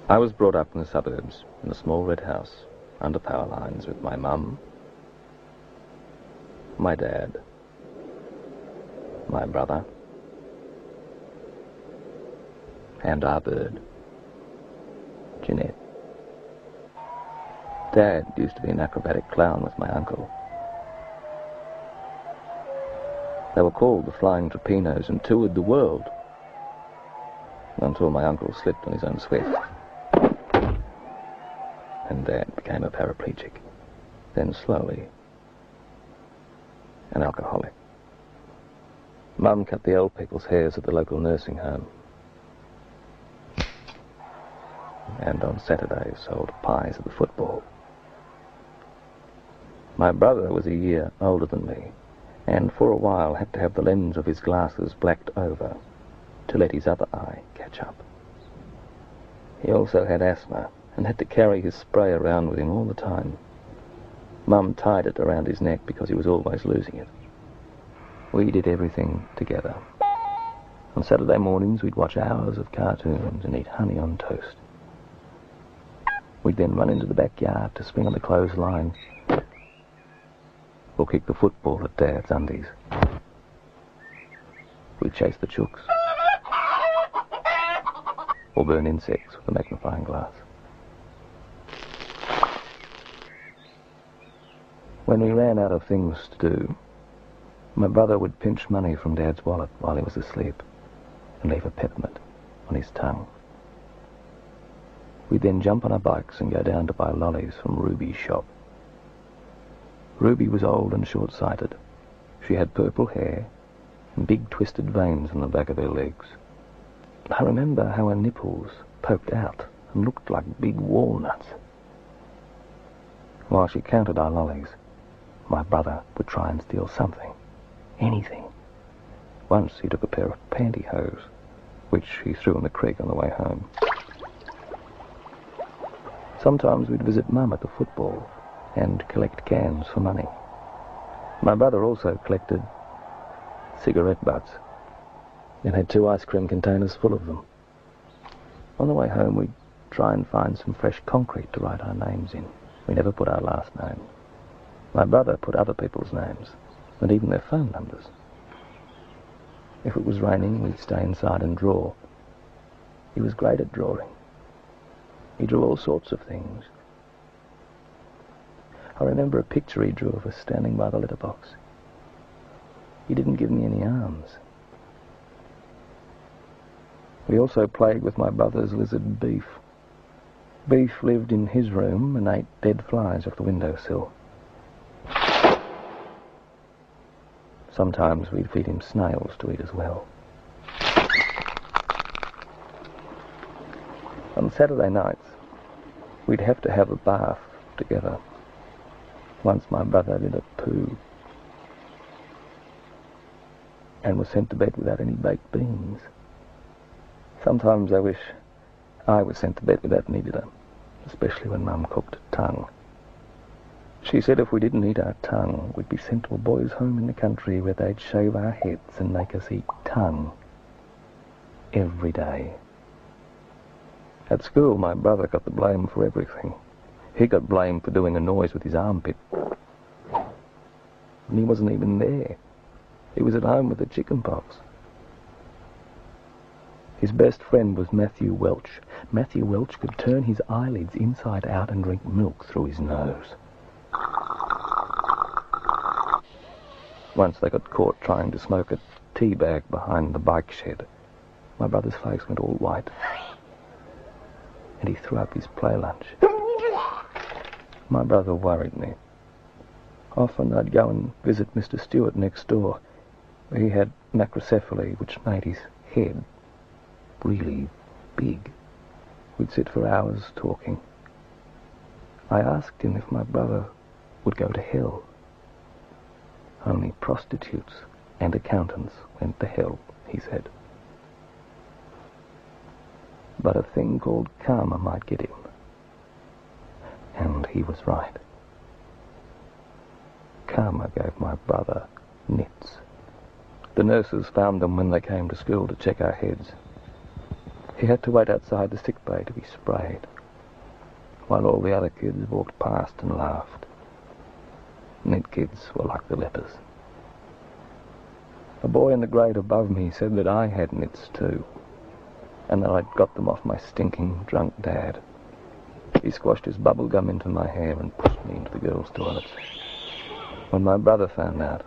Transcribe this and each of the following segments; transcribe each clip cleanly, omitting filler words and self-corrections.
I was brought up in the suburbs, in a small red house, under power lines, with my mum, my dad, my brother, and our bird, Jeanette. Dad used to be an acrobatic clown with my uncle. They were called the Flying Trapinos and toured the world, until my uncle slipped on his own sweat, and Dad became a paraplegic, then slowly an alcoholic. Mum cut the old people's hairs at the local nursing home, and on Saturdays sold pies at the football. My brother was a year older than me, and for a while had to have the lens of his glasses blacked over to let his other eye catch up. He also had asthma and had to carry his spray around with him all the time. Mum tied it around his neck because he was always losing it. We did everything together. On Saturday mornings we'd watch hours of cartoons and eat honey on toast. We'd then run into the backyard to swing on the clothesline or kick the football at Dad's undies. We'd chase the chooks or burn insects with a magnifying glass. When we ran out of things to do, my brother would pinch money from Dad's wallet while he was asleep and leave a peppermint on his tongue. We'd then jump on our bikes and go down to buy lollies from Ruby's shop. Ruby was old and short-sighted. She had purple hair and big twisted veins on the back of her legs. I remember how her nipples poked out and looked like big walnuts. While she counted our lollies, my brother would try and steal something, anything. Once he took a pair of pantyhose, which he threw in the creek on the way home. Sometimes we'd visit Mum at the football and collect cans for money. My brother also collected cigarette butts and had 2 ice cream containers full of them. On the way home we'd try and find some fresh concrete to write our names in. We never put our last name. My brother put other people's names and even their phone numbers. If it was raining, we'd stay inside and draw. He was great at drawing. He drew all sorts of things. I remember a picture he drew of us standing by the letterbox. He didn't give me any arms. We also played with my brother's lizard Beef. Beef lived in his room and ate dead flies off the windowsill. Sometimes we'd feed him snails to eat as well. On Saturday nights, we'd have to have a bath together. Once my brother did a poo and was sent to bed without any baked beans. Sometimes I wish I was sent to bed without any dinner, especially when Mum cooked tongue. She said if we didn't eat our tongue, we'd be sent to a boys' home in the country where they'd shave our heads and make us eat tongue every day. At school, my brother got the blame for everything. He got blamed for doing a noise with his armpit. And he wasn't even there. He was at home with the chicken pox. His best friend was Matthew Welch. Matthew Welch could turn his eyelids inside out and drink milk through his nose. Once they got caught trying to smoke a tea bag behind the bike shed. My brother's face went all white, and he threw up his play lunch. My brother worried me. Often I'd go and visit Mr. Stewart next door. He had macrocephaly, which made his head really big. We'd sit for hours talking. I asked him if my brother would go to hell. Only prostitutes and accountants went to hell, he said. But a thing called karma might get him. And he was right. Karma gave my brother nits. The nurses found them when they came to school to check our heads. He had to wait outside the sick bay to be sprayed, while all the other kids walked past and laughed. Knit kids were like the lepers. A boy in the grade above me said that I had nits too, and that I'd got them off my stinking, drunk dad. He squashed his bubble gum into my hair and pushed me into the girls' toilets. When my brother found out,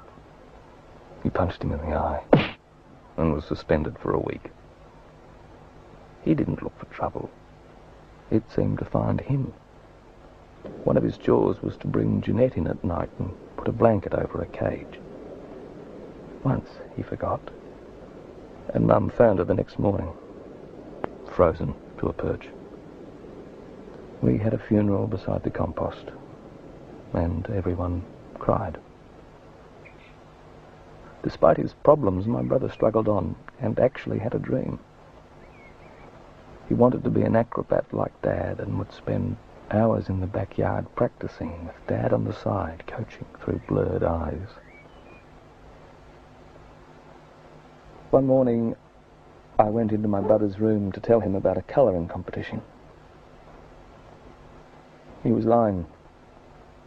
he punched him in the eye and was suspended for a week. He didn't look for trouble. It seemed to find him. One of his chores was to bring Jeanette in at night and put a blanket over a cage. Once he forgot, and Mum found her the next morning, frozen to a perch. We had a funeral beside the compost, and everyone cried. Despite his problems, my brother struggled on and actually had a dream. He wanted to be an acrobat like Dad and would spend hours in the backyard practicing with Dad on the side, coaching through blurred eyes. One morning, I went into my brother's room to tell him about a colouring competition. He was lying,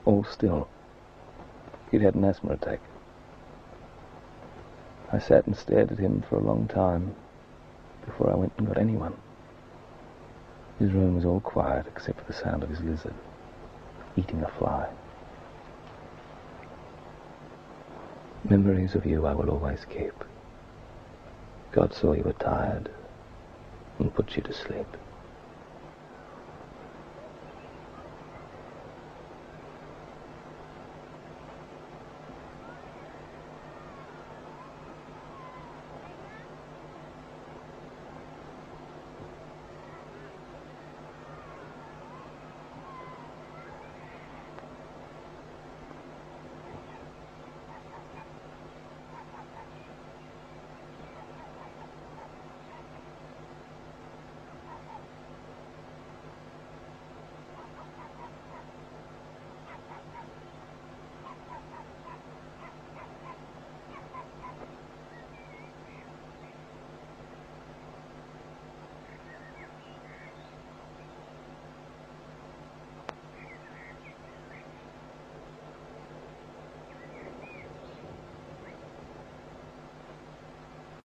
all still. He'd had an asthma attack. I sat and stared at him for a long time before I went and got anyone. His room was all quiet except for the sound of his lizard eating a fly. Memories of you I will always keep. God saw you were tired and put you to sleep.